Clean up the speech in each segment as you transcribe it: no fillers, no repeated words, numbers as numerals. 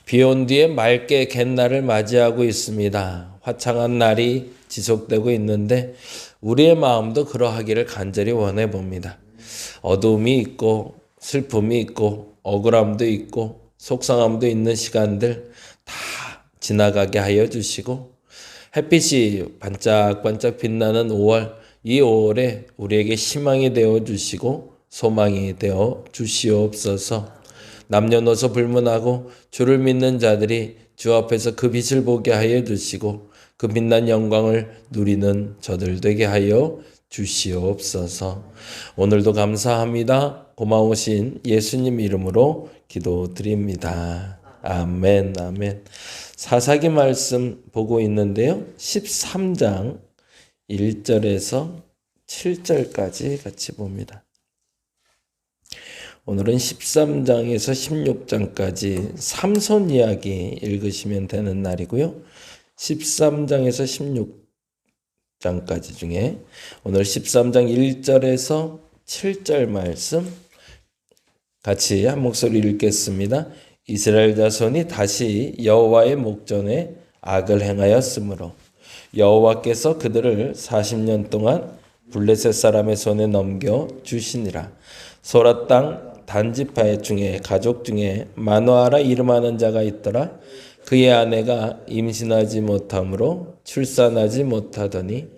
비 온 뒤에 맑게 갯날을 맞이하고 있습니다. 화창한 날이 지속되고 있는데 우리의 마음도 그러하기를 간절히 원해 봅니다. 어두움이 있고 슬픔이 있고 억울함도 있고 속상함도 있는 시간들 다 지나가게 하여 주시고 햇빛이 반짝반짝 빛나는 5월, 이 5월에 우리에게 희망이 되어 주시고 소망이 되어 주시옵소서. 남녀노소 불문하고 주를 믿는 자들이 주 앞에서 그 빛을 보게 하여 주시고 그 빛난 영광을 누리는 저들 되게 하여 주시옵소서. 오늘도 감사합니다. 고마우신 예수님 이름으로 기도드립니다. 아멘, 아멘. 사사기 말씀 보고 있는데요. 13장 1절에서 7절까지 같이 봅니다. 오늘은 13장에서 16장까지 삼손 이야기 읽으시면 되는 날이고요. 13장에서 16장까지 중에 오늘 13장 1절에서 7절 말씀 같이 한 목소리 읽겠습니다. 이스라엘 자손이 다시 여호와의 목전에 악을 행하였으므로 여호와께서 그들을 40년 동안 블레셋 사람의 손에 넘겨 주시니라. 소라 땅 단지파 중에 가족 중에 마노아라 이름하는 자가 있더라. 그의 아내가 임신하지 못하므로 출산하지 못하더니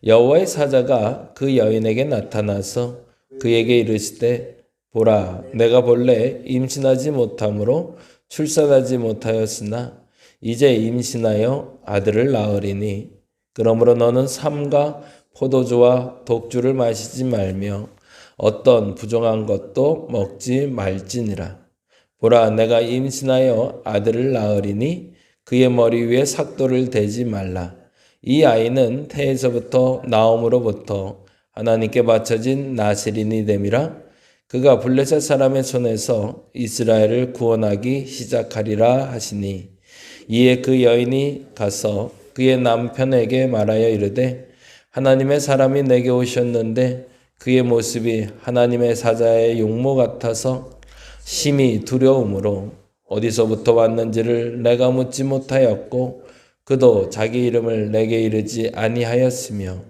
여호와의 사자가 그 여인에게 나타나서 그에게 이르시되 보라, 내가 본래 임신하지 못하므로 출산하지 못하였으나 이제 임신하여 아들을 낳으리니 그러므로 너는 삼가 포도주와 독주를 마시지 말며 어떤 부정한 것도 먹지 말지니라. 보라, 내가 임신하여 아들을 낳으리니 그의 머리 위에 삭도를 대지 말라. 이 아이는 태에서부터 나옴으로부터 하나님께 바쳐진 나세린이 됨이라. 그가 블레셋 사람의 손에서 이스라엘을 구원하기 시작하리라 하시니 이에 그 여인이 가서 그의 남편에게 말하여 이르되 하나님의 사람이 내게 오셨는데 그의 모습이 하나님의 사자의 용모 같아서 심히 두려움으로 어디서부터 왔는지를 내가 묻지 못하였고 그도 자기 이름을 내게 이르지 아니하였으며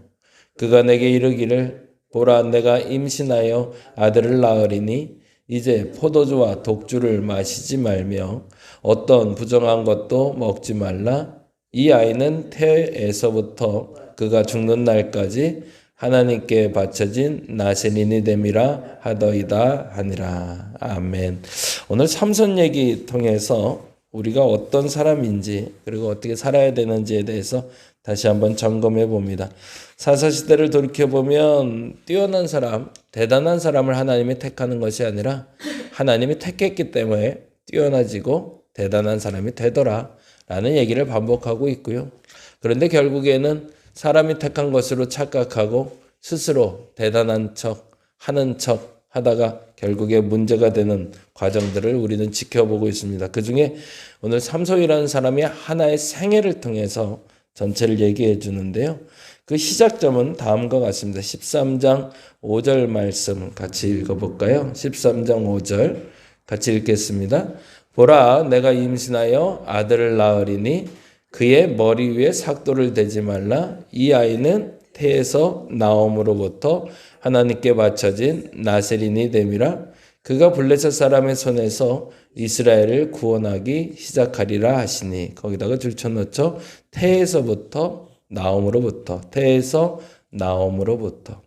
그가 내게 이르기를 보라, 내가 임신하여 아들을 낳으리니 이제 포도주와 독주를 마시지 말며 어떤 부정한 것도 먹지 말라. 이 아이는 태에서부터 그가 죽는 날까지 하나님께 바쳐진 나세린이 됨이라 하더이다 하니라. 아멘. 오늘 삼손 얘기 통해서 우리가 어떤 사람인지 그리고 어떻게 살아야 되는지에 대해서 다시 한번 점검해 봅니다. 사사시대를 돌이켜보면 뛰어난 사람, 대단한 사람을 하나님이 택하는 것이 아니라 하나님이 택했기 때문에 뛰어나지고 대단한 사람이 되더라 라는 얘기를 반복하고 있고요. 그런데 결국에는 사람이 택한 것으로 착각하고 스스로 대단한 척, 하는 척 하다가 결국에 문제가 되는 과정들을 우리는 지켜보고 있습니다. 그중에 오늘 삼손이라는 사람이 하나의 생애를 통해서 전체를 얘기해 주는데요. 그 시작점은 다음과 같습니다. 13장 5절 말씀 같이 읽어볼까요? 13장 5절 같이 읽겠습니다. 보라, 내가 임신하여 아들을 낳으리니 그의 머리 위에 삭도를 대지 말라. 이 아이는 태에서 나옴으로부터 하나님께 바쳐진 나세린이 됨이라. 그가 블레셋 사람의 손에서 이스라엘을 구원하기 시작하리라 하시니 거기다가 줄쳐넣죠. 태에서부터 나옴으로부터, 태에서 나옴으로부터.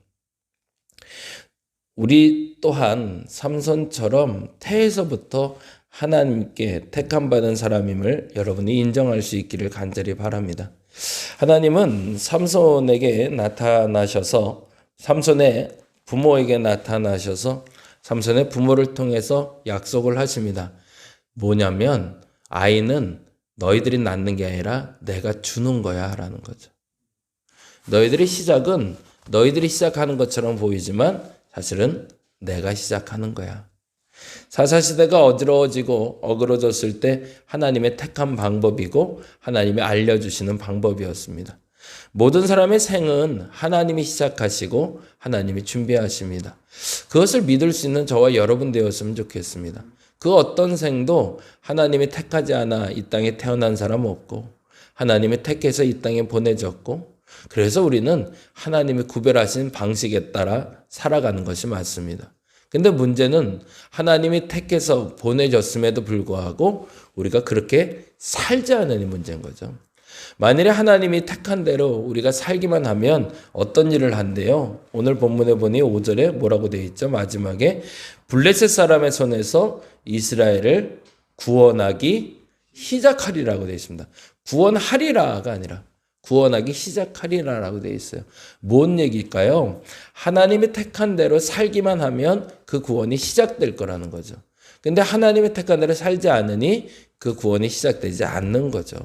우리 또한 삼손처럼 태에서부터 하나님께 택함받은 사람임을 여러분이 인정할 수 있기를 간절히 바랍니다. 하나님은 삼손에게 나타나셔서 삼손의 부모에게 나타나셔서 삼손의 부모를 통해서 약속을 하십니다. 뭐냐면 아이는 너희들이 낳는 게 아니라 내가 주는 거야 라는 거죠. 너희들의 시작은 너희들이 시작하는 것처럼 보이지만 사실은 내가 시작하는 거야. 사사시대가 어지러워지고 어그러졌을 때 하나님의 택한 방법이고 하나님이 알려주시는 방법이었습니다. 모든 사람의 생은 하나님이 시작하시고 하나님이 준비하십니다. 그것을 믿을 수 있는 저와 여러분 되었으면 좋겠습니다. 그 어떤 생도 하나님이 택하지 않아 이 땅에 태어난 사람 없고 하나님이 택해서 이 땅에 보내졌고 그래서 우리는 하나님이 구별하신 방식에 따라 살아가는 것이 맞습니다. 근데 문제는 하나님이 택해서 보내졌음에도 불구하고 우리가 그렇게 살지 않으니 문제인 거죠. 만일에 하나님이 택한 대로 우리가 살기만 하면 어떤 일을 한대요? 오늘 본문에 보니 5절에 뭐라고 되어 있죠? 마지막에 블레셋 사람의 손에서 이스라엘을 구원하기 시작하리라고 되어 있습니다. 구원하리라가 아니라 구원하기 시작하리라라고 되어 있어요. 뭔 얘기일까요? 하나님이 택한 대로 살기만 하면 그 구원이 시작될 거라는 거죠. 근데 하나님이 택한 대로 살지 않으니 그 구원이 시작되지 않는 거죠.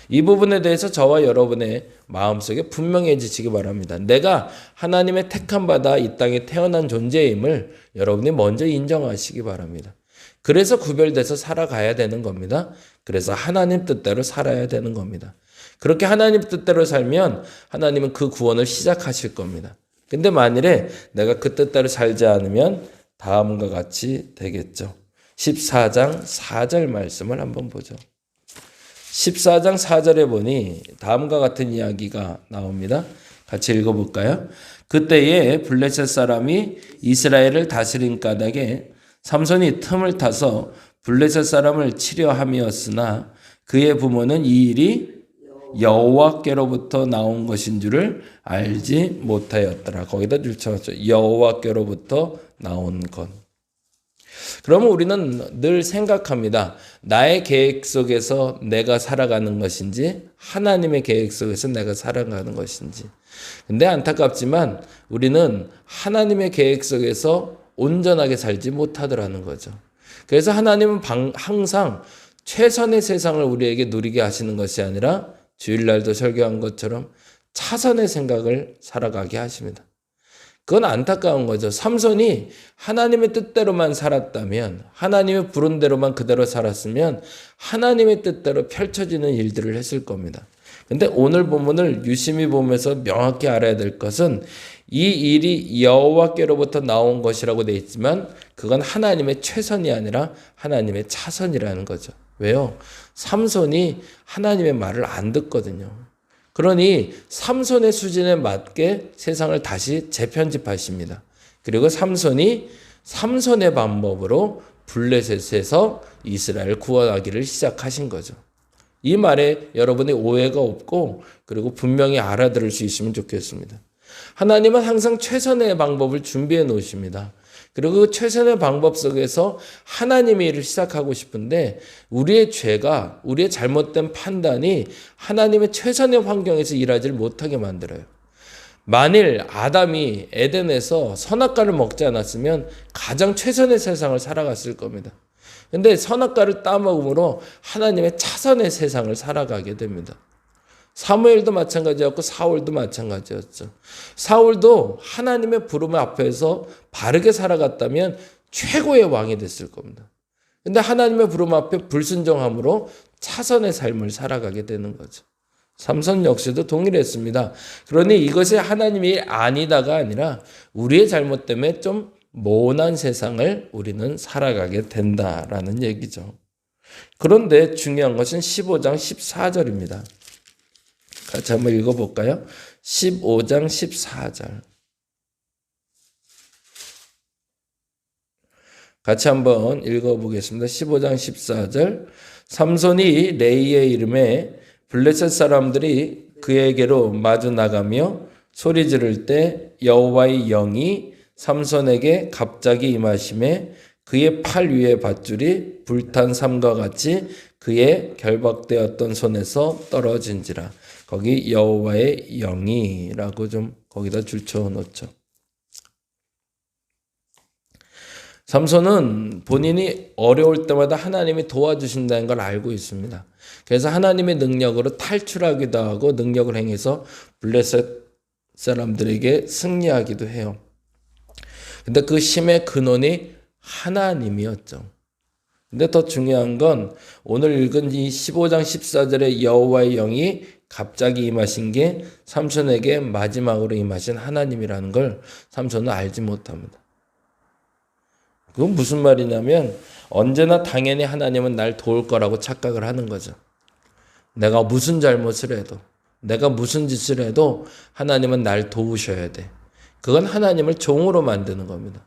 이 부분에 대해서 저와 여러분의 마음속에 분명해지시기 바랍니다. 내가 하나님의 택함 받아 이 땅에 태어난 존재임을 여러분이 먼저 인정하시기 바랍니다. 그래서 구별돼서 살아가야 되는 겁니다. 그래서 하나님 뜻대로 살아야 되는 겁니다. 그렇게 하나님 뜻대로 살면 하나님은 그 구원을 시작하실 겁니다. 근데 만일에 내가 그 뜻대로 살지 않으면 다음과 같이 되겠죠. 14장 4절 말씀을 한번 보죠. 14장 4절에 보니 다음과 같은 이야기가 나옵니다. 같이 읽어볼까요? 그때에 블레셋 사람이 이스라엘을 다스린 까닭에 삼손이 틈을 타서 블레셋 사람을 치려 함이었으나 그의 부모는 이 일이 여호와께로부터 나온 것인 줄을 알지 못하였더라. 거기다 줄쳐서 여호와께로부터 나온 것. 그러면 우리는 늘 생각합니다. 나의 계획 속에서 내가 살아가는 것인지 하나님의 계획 속에서 내가 살아가는 것인지. 근데 안타깝지만 우리는 하나님의 계획 속에서 온전하게 살지 못하더라는 거죠. 그래서 하나님은 항상 최선의 세상을 우리에게 누리게 하시는 것이 아니라 주일날도 설교한 것처럼 차선의 생각을 살아가게 하십니다. 그건 안타까운 거죠. 삼손이 하나님의 뜻대로만 살았다면, 하나님의 부른 대로만 그대로 살았으면 하나님의 뜻대로 펼쳐지는 일들을 했을 겁니다. 근데 오늘 본문을 유심히 보면서 명확히 알아야 될 것은 이 일이 여호와께로부터 나온 것이라고 되어 있지만 그건 하나님의 최선이 아니라 하나님의 차선이라는 거죠. 왜요? 삼손이 하나님의 말을 안 듣거든요. 그러니 삼손의 수준에 맞게 세상을 다시 재편집하십니다. 그리고 삼손이 삼손의 방법으로 블레셋에서 이스라엘을 구원하기를 시작하신 거죠. 이 말에 여러분의 오해가 없고 그리고 분명히 알아들을 수 있으면 좋겠습니다. 하나님은 항상 최선의 방법을 준비해 놓으십니다. 그리고 그 최선의 방법 속에서 하나님의 일을 시작하고 싶은데 우리의 죄가, 우리의 잘못된 판단이 하나님의 최선의 환경에서 일하지를 못하게 만들어요. 만일 아담이 에덴에서 선악과를 먹지 않았으면 가장 최선의 세상을 살아갔을 겁니다. 근데 선악과를 따먹음으로 하나님의 차선의 세상을 살아가게 됩니다. 사무엘도 마찬가지였고 사울도 마찬가지였죠. 사울도 하나님의 부름 앞에서 바르게 살아갔다면 최고의 왕이 됐을 겁니다. 근데 하나님의 부름 앞에 불순종함으로 차선의 삶을 살아가게 되는 거죠. 삼손 역시도 동일했습니다. 그러니 이것이 하나님이 아니다가 아니라 우리의 잘못 때문에 좀 모난 세상을 우리는 살아가게 된다라는 얘기죠. 그런데 중요한 것은 15장 14절입니다. 같이 한번 읽어볼까요? 15장 14절. 같이 한번 읽어보겠습니다. 15장 14절. 삼손이 레이의 이름에 블레셋 사람들이 그에게로 마주 나가며 소리 지를 때 여호와의 영이 삼손에게 갑자기 임하심에 그의 팔 위에 밧줄이 불탄 삼과 같이 그의 결박되었던 손에서 떨어진지라. 거기 여호와의 영이라고 좀 거기다 줄쳐 놓죠. 삼손은 본인이 어려울 때마다 하나님이 도와주신다는 걸 알고 있습니다. 그래서 하나님의 능력으로 탈출하기도 하고 능력을 행해서 블레셋 사람들에게 승리하기도 해요. 근데 그 힘의 근원이 하나님이었죠. 근데 더 중요한 건 오늘 읽은 이 15장 14절의 여호와의 영이 갑자기 임하신 게 삼손에게 마지막으로 임하신 하나님이라는 걸 삼손은 알지 못합니다. 그건 무슨 말이냐면 언제나 당연히 하나님은 날 도울 거라고 착각을 하는 거죠. 내가 무슨 잘못을 해도, 내가 무슨 짓을 해도 하나님은 날 도우셔야 돼. 그건 하나님을 종으로 만드는 겁니다.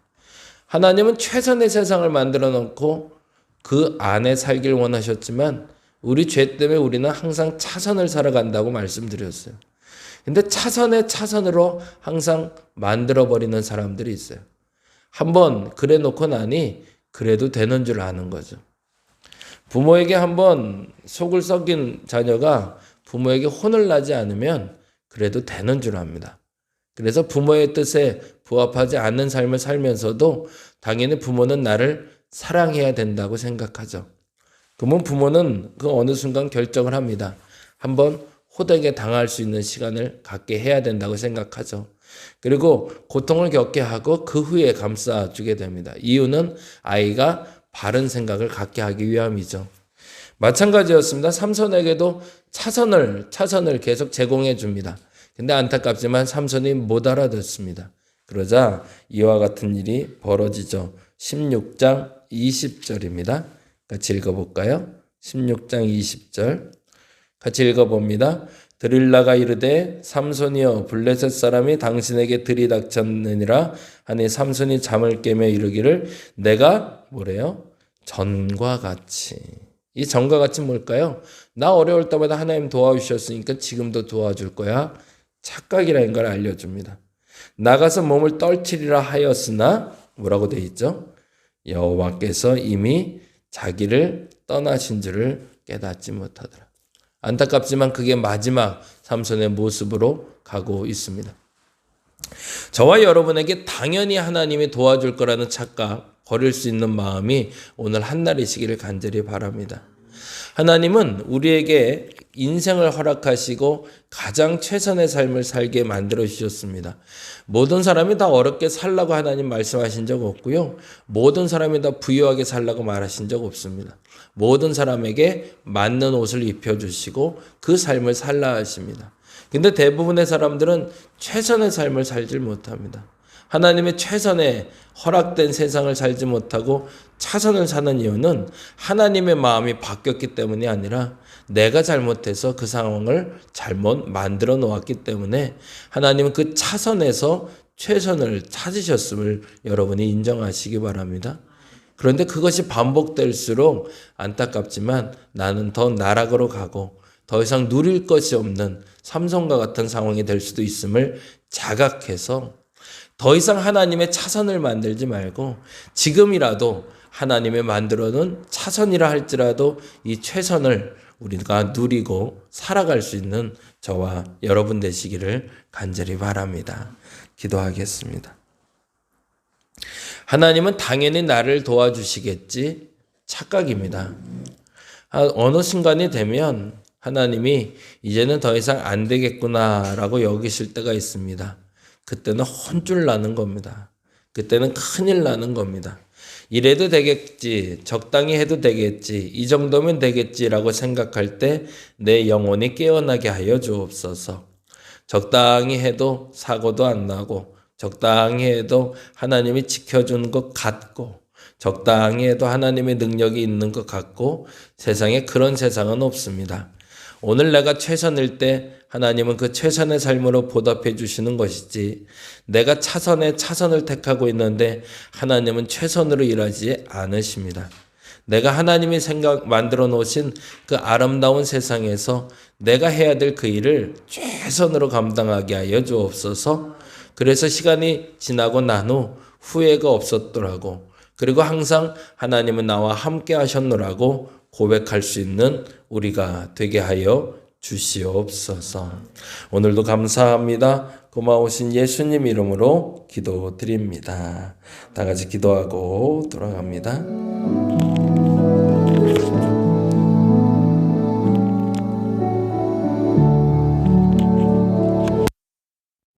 하나님은 최선의 세상을 만들어 놓고 그 안에 살길 원하셨지만 우리 죄 때문에 우리는 항상 차선을 살아간다고 말씀드렸어요. 근데 차선으로 항상 만들어버리는 사람들이 있어요. 한번 그래 놓고 나니 그래도 되는 줄 아는 거죠. 부모에게 한번 속을 썩인 자녀가 부모에게 혼을 나지 않으면 그래도 되는 줄 압니다. 그래서 부모의 뜻에 부합하지 않는 삶을 살면서도 당연히 부모는 나를 사랑해야 된다고 생각하죠. 그러면 부모는 그 어느 순간 결정을 합니다. 한번 호되게 당할 수 있는 시간을 갖게 해야 된다고 생각하죠. 그리고 고통을 겪게 하고 그 후에 감싸주게 됩니다. 이유는 아이가 바른 생각을 갖게 하기 위함이죠. 마찬가지였습니다. 삼손에게도 차선을 계속 제공해 줍니다. 근데 안타깝지만 삼손이 못 알아듣습니다. 그러자 이와 같은 일이 벌어지죠. 16장 20절입니다. 같이 읽어볼까요? 16장 20절 같이 읽어봅니다. 드릴라가 이르되 삼손이여 블레셋 사람이 당신에게 들이닥쳤느니라 하니 삼손이 잠을 깨며 이르기를 내가 뭐래요? 전과 같이. 이 전과 같이 뭘까요? 나 어려울 때마다 하나님 도와주셨으니까 지금도 도와줄 거야. 착각이라는 걸 알려줍니다. 나가서 몸을 떨치리라 하였으나 뭐라고 돼 있죠? 여호와께서 이미 자기를 떠나신 줄을 깨닫지 못하더라. 안타깝지만 그게 마지막 삼손의 모습으로 가고 있습니다. 저와 여러분에게 당연히 하나님이 도와줄 거라는 착각 버릴 수 있는 마음이 오늘 한날이시기를 간절히 바랍니다. 하나님은 우리에게 인생을 허락하시고 가장 최선의 삶을 살게 만들어 주셨습니다. 모든 사람이 다 어렵게 살라고 하나님 말씀하신 적 없고요. 모든 사람이 다 부유하게 살라고 말하신 적 없습니다. 모든 사람에게 맞는 옷을 입혀주시고 그 삶을 살라 하십니다. 근데 대부분의 사람들은 최선의 삶을 살지 못합니다. 하나님의 최선의 허락된 세상을 살지 못하고 차선을 사는 이유는 하나님의 마음이 바뀌었기 때문이 아니라 내가 잘못해서 그 상황을 잘못 만들어 놓았기 때문에 하나님은 그 차선에서 최선을 찾으셨음을 여러분이 인정하시기 바랍니다. 그런데 그것이 반복될수록 안타깝지만 나는 더 나락으로 가고 더 이상 누릴 것이 없는 삼손과 같은 상황이 될 수도 있음을 자각해서 더 이상 하나님의 차선을 만들지 말고 지금이라도 하나님의 만들어놓은 차선이라 할지라도 이 최선을 우리가 누리고 살아갈 수 있는 저와 여러분 되시기를 간절히 바랍니다. 기도하겠습니다. 하나님은 당연히 나를 도와주시겠지 착각입니다. 어느 순간이 되면 하나님이 이제는 더 이상 안 되겠구나라고 여기실 때가 있습니다. 그때는 혼쭐 나는 겁니다. 그때는 큰일 나는 겁니다. 이래도 되겠지, 적당히 해도 되겠지, 이 정도면 되겠지라고 생각할 때 내 영혼이 깨어나게 하여 주옵소서. 적당히 해도 사고도 안 나고 적당히 해도 하나님이 지켜주는 것 같고 적당히 해도 하나님의 능력이 있는 것 같고 세상에 그런 세상은 없습니다. 오늘 내가 최선일 때 하나님은 그 최선의 삶으로 보답해 주시는 것이지 내가 차선을 택하고 있는데 하나님은 최선으로 일하지 않으십니다. 내가 하나님이 만들어 놓으신 그 아름다운 세상에서 내가 해야 될 그 일을 최선으로 감당하게 하여 주옵소서. 그래서 시간이 지나고 난 후 후회가 없었더라고. 그리고 항상 하나님은 나와 함께 하셨노라고 고백할 수 있는 우리가 되게 하여 주시옵소서. 오늘도 감사합니다. 고마우신 예수님 이름으로 기도드립니다. 다 같이 기도하고 돌아갑니다.